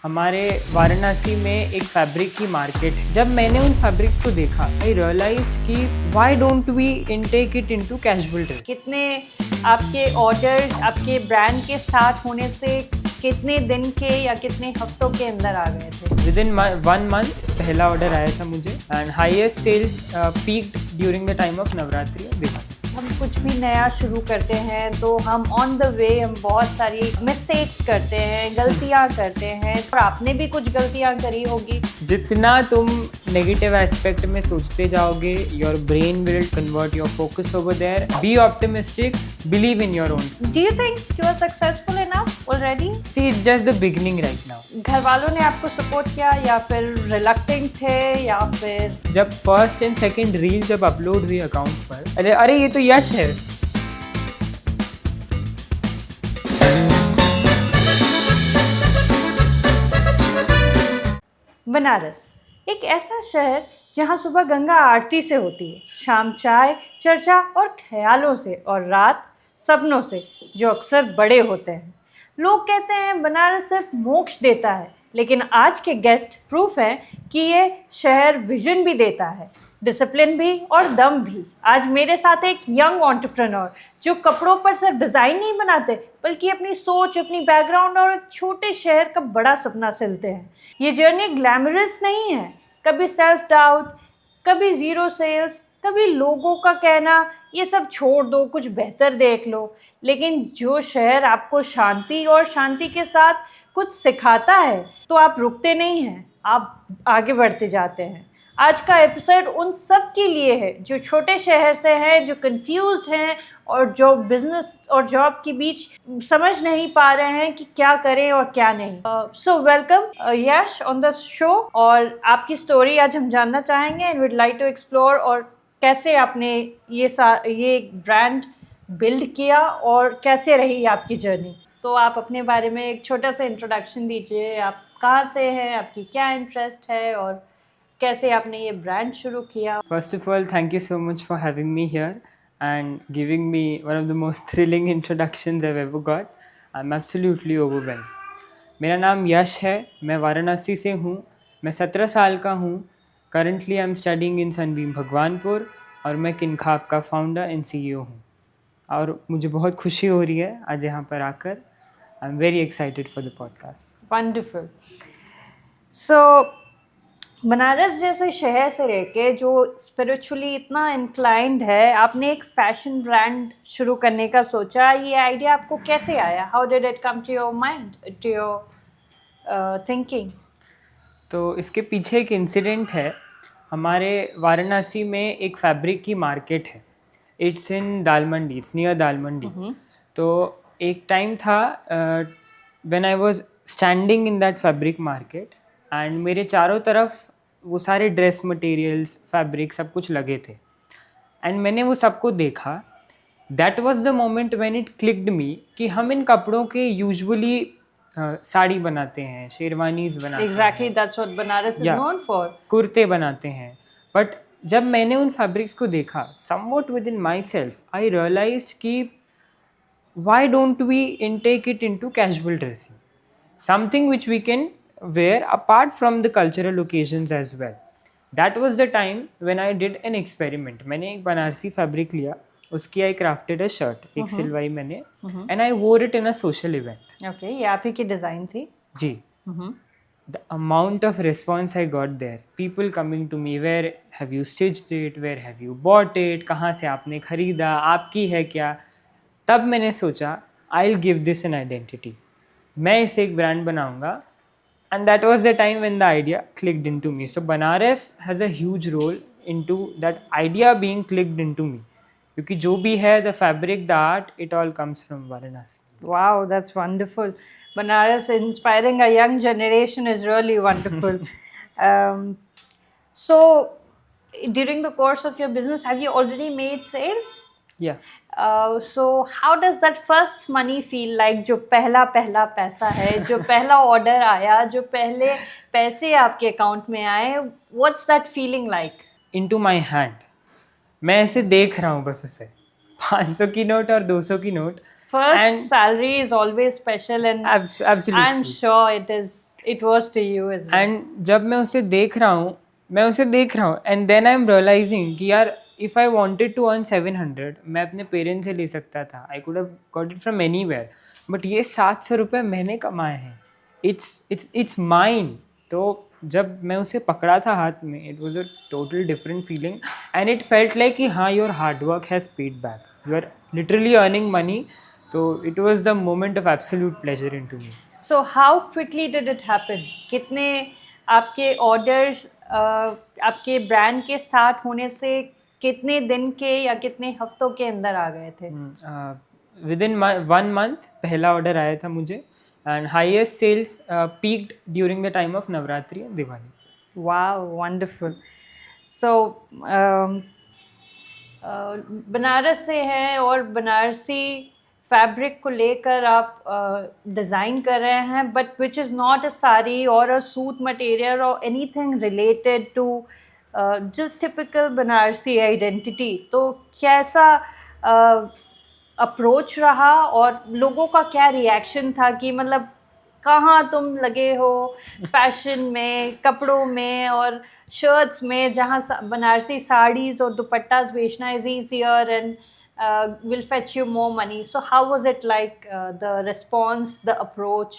हमारे वाराणसी में एक फैब्रिक की मार्केट है। जब मैंने उन फैब्रिक्स को देखा आई रियलाइज कि why don't we intake it into casual dress. कितने आपके ऑर्डर आपके ब्रांड के स्टार्ट होने से कितने दिन के या कितने हफ्तों के अंदर आ गए थे? विद इन 1 मंथ पहला ऑर्डर आया था मुझे and highest sales peaked during the time of Navratri और दिवाली। हम कुछ भी नया शुरू करते हैं तो हम ऑन द वे हम बहुत सारी मिस्टेक्स करते हैं, गलतियां करते हैं, और आपने भी कुछ गलतियां करी होगी। जितना तुम नेगेटिव एस्पेक्ट में सोचते जाओगे your brain will convert your focus over there. Be optimistic, believe in your own. Do you think you are successful enough already? See it's just the beginning right now. घर वालों ने आपको support किया या फिर रिलक्टेंट थे या फिर? जब फर्स्ट एंड सेकंड रील जब अपलोड हुई अकाउंट पर, अरे अरे ये तो यश है। बनारस एक ऐसा शहर जहाँ सुबह गंगा आरती से होती है, शाम चाय चर्चा और ख्यालों से, और रात सपनों से जो अक्सर बड़े होते हैं। लोग कहते हैं बनारस सिर्फ मोक्ष देता है, लेकिन आज के गेस्ट प्रूफ है कि ये शहर विजन भी देता है, डिसिप्लिन भी और दम भी। आज मेरे साथ एक यंग एंटरप्रेन्योर जो कपड़ों पर सिर्फ डिज़ाइन नहीं बनाते बल्कि अपनी सोच, अपनी बैकग्राउंड और एक छोटे शहर का बड़ा सपना सिलते हैं। ये जर्नी ग्लैमरस नहीं है, कभी सेल्फ डाउट, कभी ज़ीरो सेल्स, कभी लोगों का कहना ये सब छोड़ दो, कुछ बेहतर देख लो। लेकिन जो शहर आपको शांति और शांति के साथ कुछ सिखाता है तो आप रुकते नहीं हैं, आप आगे बढ़ते जाते हैं। आज का एपिसोड उन सब के लिए है जो छोटे शहर से हैं, जो कंफ्यूज्ड हैं और जो बिजनेस और जॉब के बीच समझ नहीं पा रहे हैं कि क्या करें और क्या नहीं। So welcome Yash on the show. और आपकी स्टोरी आज हम जानना चाहेंगे and would like to explore, और कैसे आपने ये ब्रांड बिल्ड किया और कैसे रही आपकी जर्नी। तो आप अपने बारे में एक छोटा सा इंट्रोडक्शन दीजिए। आप कहाँ से हैं, आपकी क्या इंटरेस्ट है और कैसे आपने ये ब्रांड शुरू किया? First of all, thank you so much for having me here and giving me one of the most thrilling introductions I've ever got. I'm absolutely overwhelmed. मेरा नाम यश है, मैं वाराणसी से हूँ, मैं 17 साल का हूँ। Currently I'm studying in Sunbeam Bhagwanpur और मैं किनखाब का फाउंडर एंड CEO हूँ। और मुझे बहुत खुशी हो रही है आज यहाँ पर आकर। I'm very excited for the podcast. Wonderful. So Banaras जैसे शहर से रह के जो स्पिरिचुअली इतना इंक्लाइंड है, आपने एक फैशन ब्रांड शुरू करने का सोचा। ये आइडिया आपको कैसे आया? How did it come to your mind, to your thinking? तो इसके पीछे एक इंसिडेंट है। हमारे वाराणसी में एक फैब्रिक की मार्केट है। It's in Dal Mandi, it's near Dal Mandi. तो एक टाइम था when I was standing in that fabric market and मेरे चारों तरफ वो सारे ड्रेस मटेरियल्स, फैब्रिक सब कुछ लगे थे एंड मैंने वो सबको देखा। That was the moment when it clicked me कि हम इन कपड़ों के यूजुअली साड़ी बनाते हैं, शेरवानीज बनाते हैं। Exactly, that's what Banaras is known for. कुर्ते बनाते हैं। बट जब मैंने उन फैब्रिक्स को देखा, somewhat within my self I realise कि why don't we intake it into casual dressing, something which we can wear apart from the cultural occasions as well. That was the time when I did an experiment. मैंने एक Banarasi fabric लिया, उसकी आई crafted अ shirt, एक सिलवाई मैंने, and I वोर it in a social event. Okay, ये आप ही की डिज़ाइन थी? जी। The amount of response I got there, people coming to me, where have you stitched it, where have you bought it, कहाँ से आपने खरीदा, आपकी है क्या। तब मैंने सोचा I'll give this an identity, मैं इसे एक ब्रांड बनाऊंगा। And that was the time when the idea clicked into me. So Banaras has a huge role into that idea being clicked into me. क्योंकि जो भी है, the fabric, the art, it all comes from Varanasi. Wow, that's wonderful. Banaras inspiring a young generation is really wonderful. um, so, during the course of your business, have you already made sales? Yeah. So how does that first money feel like? जो पहला पैसा है, जो पहला order आया, जो पहले पैसे आपके अकाउंट में आए, what's that feeling like? Into my hand. मैं ऐसे देख रहा हूँ बस उसे, 500 की नोट और 200 की note. First salary is always special and Absolutely. I'm sure it is it was to you as well. And जब मैं उसे देख रहा हूँ and then I am realising कि यार if I wanted to earn 700 मैं अपने पेरेंट्स से ले सकता था, I could have got it from anywhere, but ये 700 रुपये मैंने कमाए हैं, इट्स माइन. तो जब मैं उसे पकड़ा था हाथ में, it was a total different feeling and it felt like कि हाँ your hard work has paid back, you are literally earning money. तो it was the moment of absolute pleasure into me. So how quickly did it happen? कितने आपके orders आपके brand के start होने से कितने दिन के या कितने हफ्तों के अंदर आ गए थे? विद इन 1 month पहला ऑर्डर आया था मुझे and highest sales peaked during the time of Navratri and Diwali. Wow, wonderful. So Banaras से हैं और बनारसी फैब्रिक को लेकर आप डिज़ाइन कर रहे हैं, but which is not a sari और अ सूट मटेरियल और एनीथिंग रिलेटेड टू जो टिपिकल बनारसी आइडेंटिटी. तो कैसा अप्रोच रहा और लोगों का क्या रिएक्शन था कि मतलब कहाँ तुम लगे हो फैशन में, कपड़ों में और शर्ट्स में, जहाँ बनारसी साड़ीज़ और दुपट्टास बेचना is easier and will fetch you more money. So how was it like, the response, the approach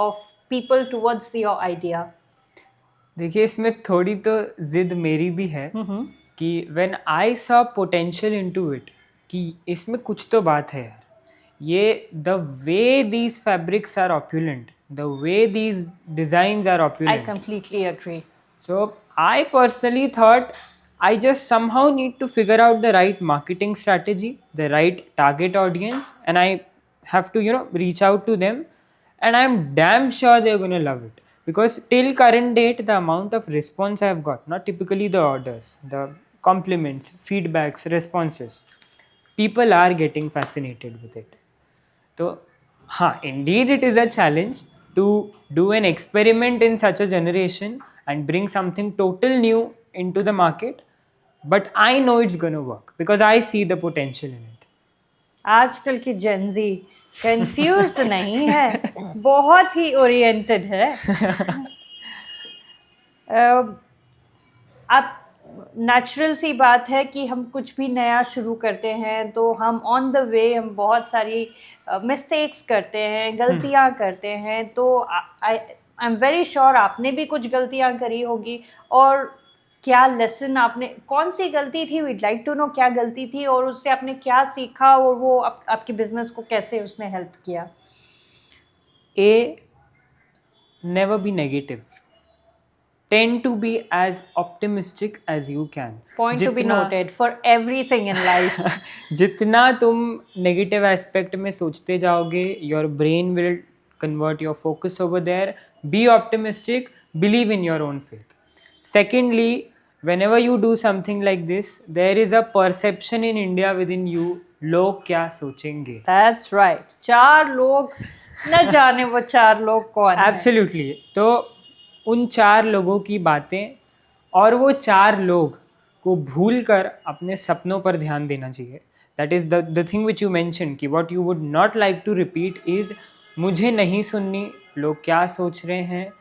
of people towards your idea? देखिए इसमें थोड़ी तो जिद मेरी भी है कि when I saw potential into it कि इसमें कुछ तो बात है यार, ये the way these fabrics are opulent, the way these designs are I opulent. completely agree. So I personally thought I just somehow need to figure out the right marketing strategy, the right target audience, and I have to, reach out to them. And I'm damn sure they're going to love it. Because till current date, the amount of response I've got, not typically the orders, the compliments, feedbacks, responses, people are getting fascinated with it. So, indeed it is a challenge to do an experiment in such a generation and bring something total new into the market, but I know it's going to work because I see the potential in it. आजकल की Gen Z confused नहीं है, बहुत ही oriented है. आप natural सी बात है कि हम कुछ भी नया शुरू करते हैं तो हम ऑन द वे हम बहुत सारी मिस्टेक्स करते हैं, गलतियां करते हैं. तो आई एम वेरी श्योर आपने भी कुछ गलतियां करी होगी. और क्या लेसन आपने, कौन सी गलती थी, वीड लाइक टू नो क्या गलती थी और उससे आपने क्या सीखा और वो आपके बिजनेस को कैसे उसने हेल्प किया? Never be negative. Tend to be as optimistic as you can. Point to be noted for everything in life. जितना तुम नेगेटिव एस्पेक्ट में सोचते जाओगे, your brain will convert your focus over there. Be optimistic, believe in your own faith. Secondly, whenever you do something like this, there is a perception in India within you, लोग क्या सोचेंगे. That's right. 4 लोग, न जाने वो 4 लोग कौन है. Absolutely. तो उन 4 लोगों की बातें और वो 4 लोग को भूल कर अपने सपनों पर ध्यान देना चाहिए. That is the thing which you mention कि what you would not like to repeat is मुझे नहीं सुननी लोग क्या सोच रहे हैं,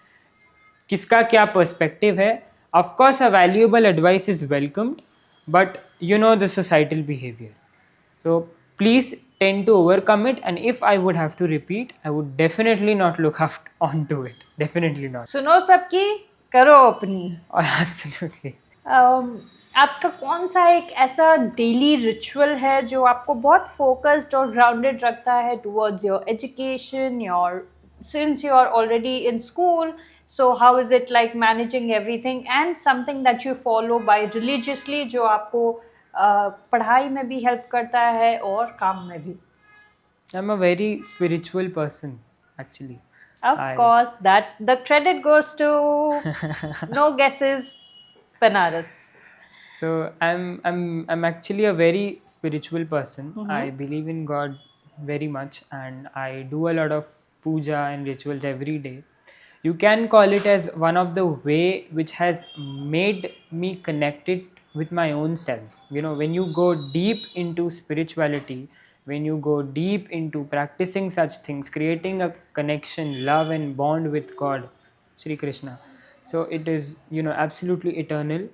किसका क्या पर्सपेक्टिव है. Of course a valuable advice is welcomed, but you know the societal behaviour. So please tend to overcome it, and if I would have to repeat, I would definitely not look onto it. Definitely not. सुनो सबकी, करो अपनी. Absolutely. आपका कौन सा एक ऐसा daily ritual है जो आपको बहुत फोकस्ड और ग्राउंडेड रखता है towards your education, your, since you are already in school, so how is it like managing everything, and something that you follow by religiously जो आपको पढ़ाई में भी हेल्प करता है और काम में भी? I'm a very spiritual person, actually. Of course, that the credit goes to no guesses, Banaras. So I'm actually a very spiritual person. I believe in God very much, and I do a lot of puja and rituals every day. You can call it as one of the way which has made me connected with my own self. You know, when you go deep into spirituality, when you go deep into practicing such things, creating a connection, love and bond with God, Shri Krishna. So it is, absolutely eternal.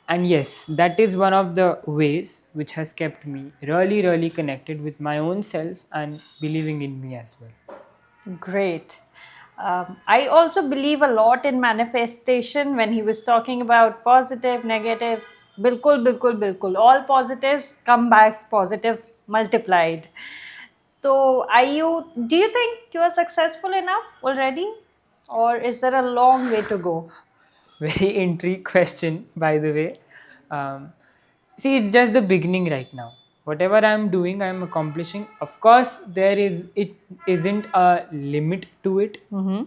And yes, that is one of the ways which has kept me really, really connected with my own self and believing in me as well. Great. I also believe a lot in manifestation when he was talking about positive, negative. Bilkul, bilkul, bilkul. All positives come back positive multiplied. So, do you think you are successful enough already? Or is there a long way to go? Very intrigued question, by the way. Um, See, it's just the beginning right now. Whatever I'm doing, I'm accomplishing. Of course, it isn't a limit to it. Mm-hmm.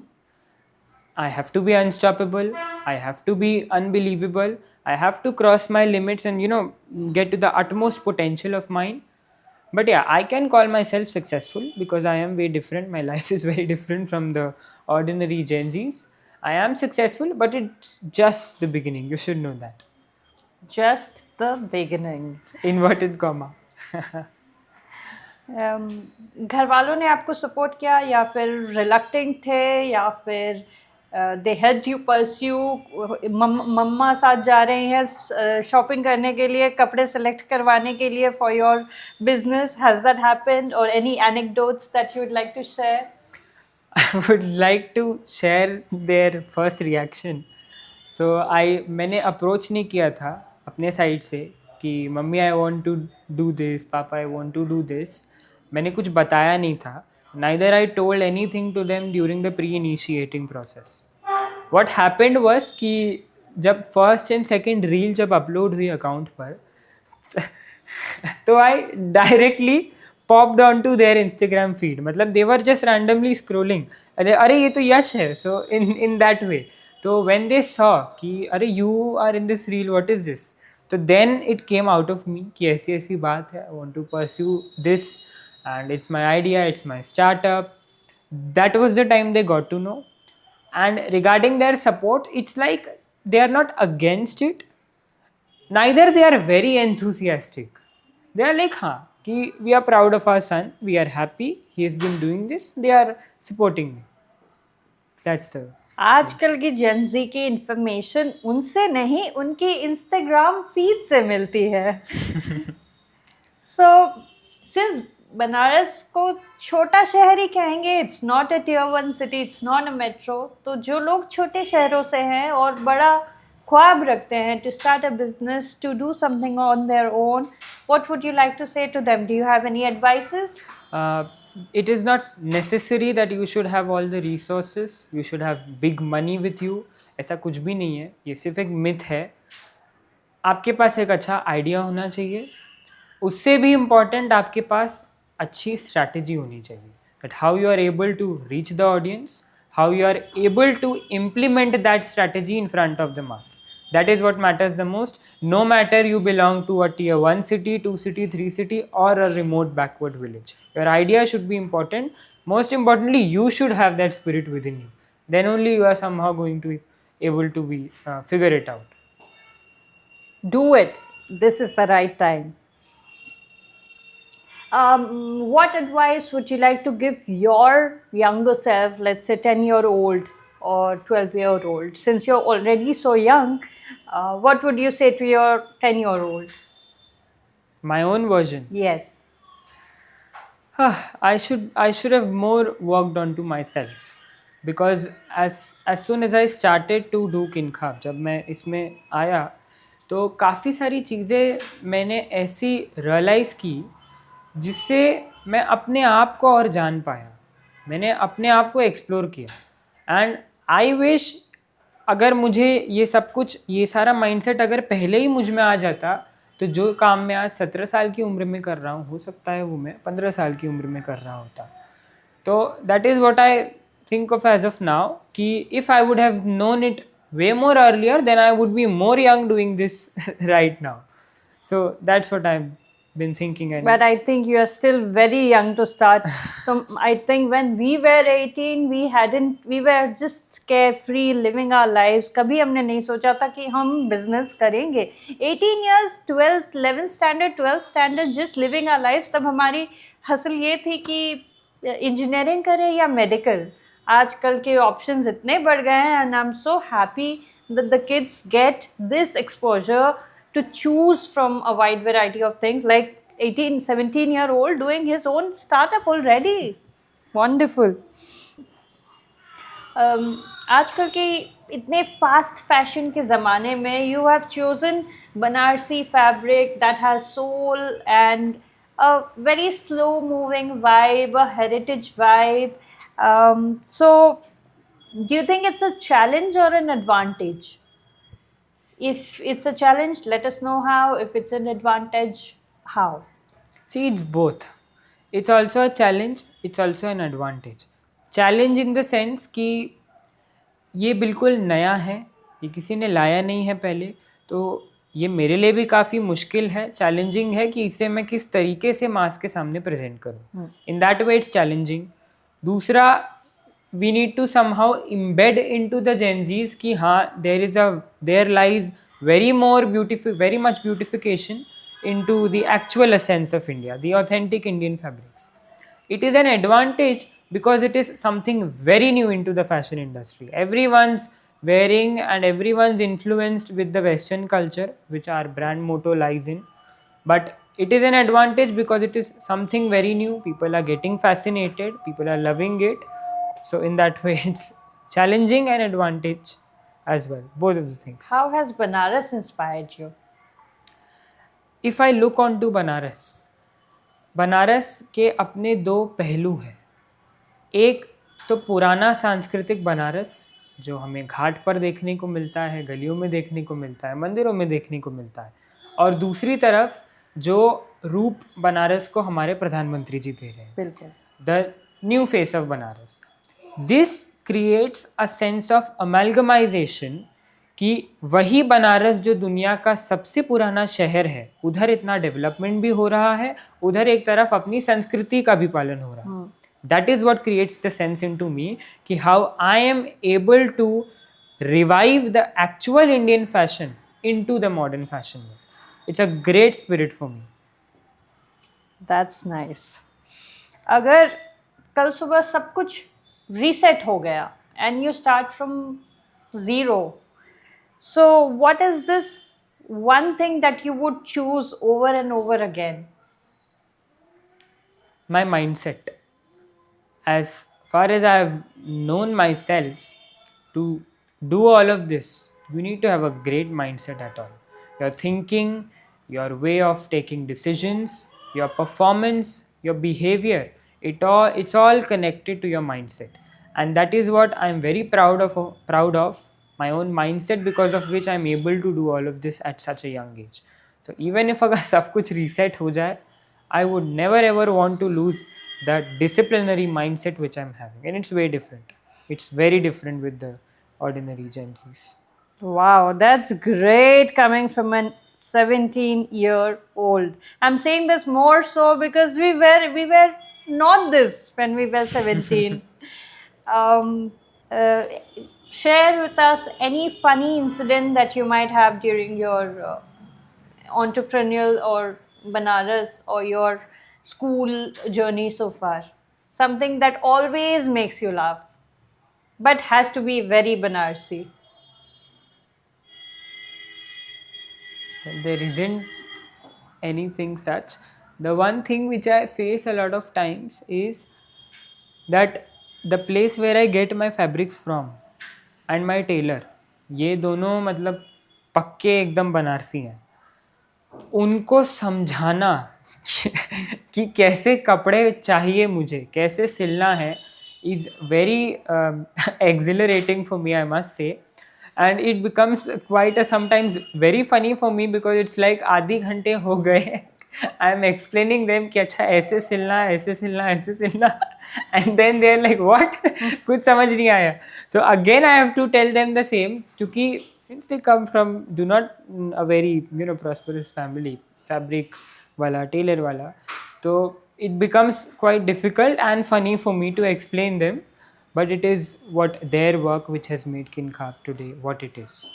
I have to be unstoppable. I have to be unbelievable. I have to cross my limits and, get to the utmost potential of mine. But yeah, I can call myself successful because I am way different. My life is very different from the ordinary Gen Zs. I am successful, but it's just the beginning. You should know that. Just the beginning. Inverted comma. घर वालों ने आपको support किया या फिर reluctant थे या फिर दे हेल्प यू परस्यू मम्मा साथ जा रहे हैं शॉपिंग करने के लिए कपड़े सेलेक्ट करवाने के लिए for your business has that happened और any anecdotes that you would like to share I would like to share their first reaction. So मैंने अप्रोच नहीं किया था अपने साइड से कि mummy I want to do this, papa I want to do this. मैंने कुछ बताया नहीं था. Neither I told anything to them during the pre initiating process. What happened was कि जब फर्स्ट एंड सेकेंड रील जब upload हुई account पर तो I directly popped onto their Instagram feed. मतलब they were just randomly scrolling, अरे ये तो यश है. सो इन दैट वे, तो व्हेन दे सॉ कि अरे you are in this reel, what is this, तो then it came out of me कि ऐसी ऐसी बात है, I want to pursue this and it's my idea, it's my startup. That was the time they got to know. And regarding their support, it's like they are not against it, neither they are very enthusiastic. They are like, हाँ कि we are proud of our son, we are happy he has been doing this, they are supporting me. That's the आजकल की Gen Z की information उनसे नहीं उनकी Instagram feed से मिलती है. सो सिंस बनारस को छोटा शहर ही कहेंगे, it's not a tier 1 city, it's not a metro, तो जो लोग छोटे शहरों से हैं और बड़ा ख्वाब रखते हैं to start a business, to do something on their own, what would you like to say to them? Do you have any advices? it is not necessary that you should have all the resources, you should have big money with you. ऐसा कुछ भी नहीं है, ये सिर्फ एक myth है. आपके पास एक अच्छा आइडिया होना चाहिए. उससे भी इम्पॉर्टेंट आपके पास अच्छी स्ट्रैटेजी होनी चाहिए. That how you are able to reach the audience, how you are able to implement that strategy in front of the mass. That is what matters the most, no matter you belong to a tier 1 city, 2 city, 3 city or a remote backward village. Your idea should be important. Most importantly, you should have that spirit within you. Then only you are somehow going to be able to be figure it out. Do it. This is the right time. What advice would you like to give your younger self, let's say 10-year-old or 12-year-old? Since you're already so young, what would you say to your 10-year-old? My own version. Yes. I should have more worked on to myself, because as soon as I started to do किनखाब, जब मैं इसमें आया तो काफ़ी सारी चीज़ें मैंने ऐसी रियलाइज़ की जिससे मैं अपने आप को और जान पाया. मैंने अपने आप को एक्सप्लोर किया. एंड आई विश अगर मुझे ये सब कुछ, ये सारा माइंडसेट अगर पहले ही मुझ में आ जाता, तो जो काम मैं आज 17 साल की उम्र में कर रहा हूँ, हो सकता है वो मैं 15 साल की उम्र में कर रहा होता. तो that is what I think of as of now, कि if I would have known it way more earlier, then I would be more young doing this right now. So that's what I've been thinking. And But I think you are still very young to start. So I think when we were 18, we were just carefree, living our lives. कभी हमने नहीं सोचा था कि हम business करेंगे. 18 years, 12th, 11th standard, 12th standard, just living our lives. तब हमारी हसल ये थी कि इंजीनियरिंग करें या मेडिकल. आजकल के ऑप्शंस इतने बढ़ गए हैं, and I am so happy that the kids get this exposure to choose from a wide variety of things, like 18-17-year-old doing his own startup already. Wonderful. आजकल के इतने फास्ट फैशन के ज़माने में you have chosen Banarasi fabric that has soul and a very slow moving vibe, a heritage vibe. So do you think it's a challenge or an advantage? If it's a challenge, let us know how. If it's an advantage, how? See, it's both. It's also a challenge, it's also an advantage. Challenge in the sense कि ये बिल्कुल नया है, ये किसी ने लाया नहीं है पहले, तो ये मेरे लिए भी काफ़ी मुश्किल है, चैलेंजिंग है कि इसे मैं किस तरीके से मास के सामने प्रेजेंट करूँ. In that way it's challenging. दूसरा, we need to somehow embed into the Gen Zs कि हाँ, there lies very more beautific, very much beautification into the actual essence of India, the authentic Indian fabrics. It is an advantage because it is something very new into the fashion industry. Everyone's wearing and everyone's influenced with the Western culture, which our brand motto lies in. But it is an advantage because it is something very new. People are getting fascinated, people are loving it. So in that way, it's challenging and advantage as well, both of the things. How has Banaras inspired you? If I look on to Banaras, Banaras के अपने दो पहलू हैं. एक तो पुराना सांस्कृतिक बनारस जो हमें घाट पर देखने को मिलता है, गलियों में देखने को मिलता है, मंदिरों में देखने को मिलता है, और दूसरी तरफ जो रूप बनारस को हमारे प्रधानमंत्री जी दे रहे हैं, बिल्कुल, the new face of Banaras. This creates a sense of amalgamization कि वही बनारस जो दुनिया का सबसे पुराना शहर है, उधर इतना डेवलपमेंट भी हो रहा है, उधर एक तरफ अपनी संस्कृति का भी पालन हो रहा है. That is what creates the sense into me कि how I am able to revive the actual Indian fashion into the modern fashion. It's a great spirit for me. That's nice. अगर कल सुबह सब कुछ reset हो गया and you start from zero, so what is this one thing that you would choose over and over again? My mindset. As far as I have known myself, to do all of this, you need to have a great mindset at all. Your thinking, your way of taking decisions, your performance, your behavior, it's all connected to your mindset. And that is what I'm very proud of my own mindset, because of which I'm able to do all of this at such a young age. So even if अगर सब कुछ reset हो जाए, I would never ever want to lose that disciplinary mindset which I'm having, and it's way different. It's very different with the ordinary Gen Zs. Wow, that's great coming from an 17-year-old. I'm saying this more so because we were not this when we were 17. uh, Share with us any funny incident that you might have during your entrepreneurial or Banaras or your school journey so far. Something that always makes you laugh, but has to be very Banarsi. There isn't anything such. The one thing which I face a lot of times is that the place where I get my fabrics from and my tailor, ये दोनों मतलब पक्के एकदम बनारसी हैं. उनको समझाना कि कैसे कपड़े चाहिए मुझे, कैसे सिलना है, is very exhilarating for me, I must say. And it becomes quite a sometimes very funny for me because it's like आधे घंटे हो गए I am explaining them कि अच्छा ऐसे सिलना, ऐसे सिलना, ऐसे सिलना, and then they are like what? कुछ समझ नहीं आया. So again I have to tell them the same, क्योंकि since they come from do not a very prosperous family, fabric वाला, tailor वाला, तो it becomes quite difficult and funny for me to explain them. But it is what their work which has made Kinkhap today what it is.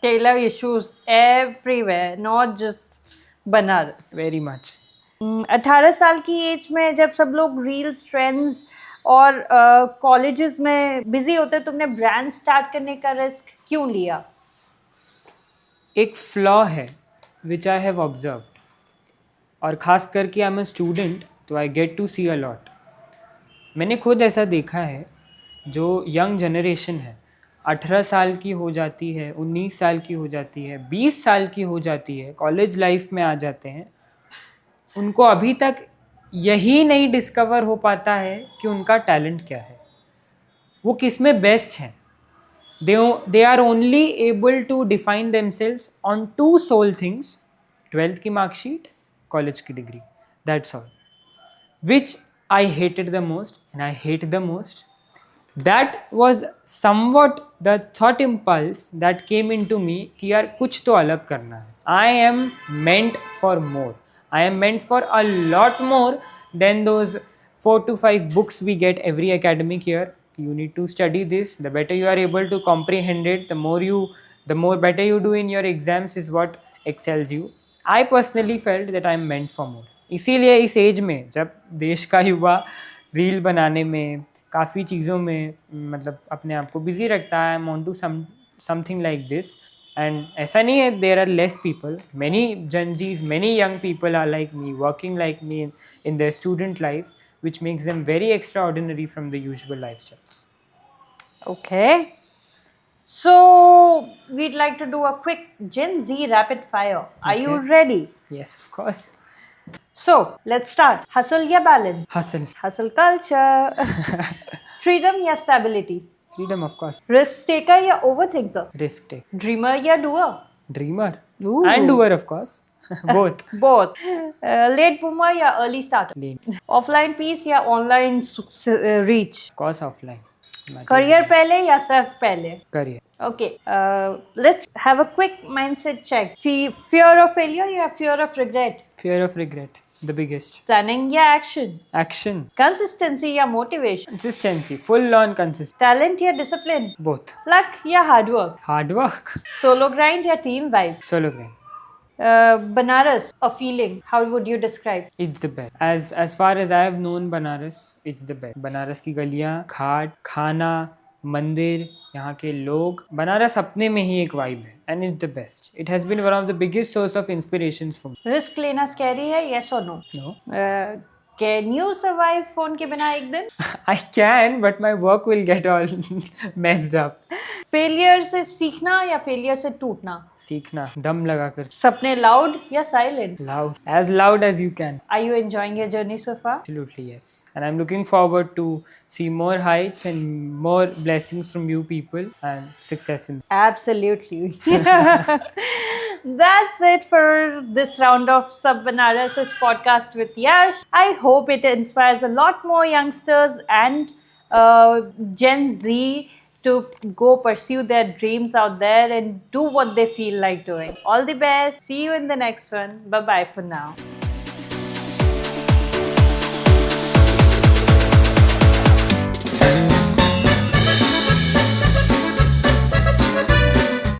Tailor issues everywhere, not just Banaras. Very much. 18 साल की as में जब सब लोग reels, trends और colleges में busy होते तुमने ब्रांड स्टार्ट करने का रिस्क क्यों लिया? एक फ्लॉ है विच आई हैव ऑब्जर्व्ड, और ख़ास करके आई एम अ स्टूडेंट तो I get to see a lot. मैंने खुद ऐसा देखा है, जो यंग जनरेशन है 18 साल की हो जाती है, 19 साल की हो जाती है, 20 साल की हो जाती है, कॉलेज लाइफ में आ जाते हैं, उनको अभी तक यही नहीं डिस्कवर हो पाता है कि उनका टैलेंट क्या है, वो किस में बेस्ट हैं. they are only able to define themselves on two sole things: 12th की marksheet, college की degree. That's all. Which I hated the most, and I hate the most. That was somewhat the thought impulse that came into me कि यार कुछ तो अलग करना है. I am meant for more. I am meant for a lot more than those 4 to 5 books we get every academic year. You need to study this. The better you are able to comprehend it, the more better you do in your exams is what excels you. I personally felt that I am meant for more. इसीलिए इस as में जब देश का युवा reel बनाने में, काफ़ी चीज़ों में मतलब अपने आप को बिजी रखता है, I want to something like this. And ऐसा नहीं है there are less people, many Gen Zs, many young people are like me, working like me in their student life, which makes them very extraordinary from the usual lifestyles. Okay. So we'd like to do a quick Gen Z rapid fire. Are you Okay. ready? Yes, of course. So let's start. Hustle या balance? Hustle. Hustle culture. Freedom या stability? Freedom, of course. Risk taker या overthinker? Risk take. Dreamer या doer? Dreamer. Ooh. And doer, of course. Both. Both. Late boomer या early starter? Late. Offline piece या online reach? Of course, offline. Matters Career most. पहले या self पहले? Career. Okay, let's have a quick mindset check. Fear of failure या fear of regret? Fear of regret, the biggest. Planning या action? Action. Consistency या motivation? Consistency, full on consistency. Talent या discipline? Both. Luck या hard work? Hard work. Solo grind या team vibe? Solo grind. Banaras, a feeling. How would you describe? It's the best. As far as I have known Banaras, it's the best. Banaras की गलियाँ, घाट, खाना, मंदिर, यहाँ के लोग, बनारस अपने में ही एक वाइब है, and it's the best. It has been one of the biggest source of inspirations for me. Risk लेना scary है? Yes or no? No. Can you survive phone के बिना एक दिन? I can, but my work will get all messed up. Failure से सीखना या failure से टूटना? सीखना, दम लगा कर. सपने loud या silent? Loud as you can. Are you enjoying your journey so far? Absolutely, yes. And I'm looking forward to see more heights and more blessings from you people and success in. Absolutely. That's it for this round of Sab Banaras's podcast with Yash. I hope it inspires a lot more youngsters and Gen Z to go pursue their dreams out there and do what they feel like doing. All the best. See you in the next one. Bye bye for now.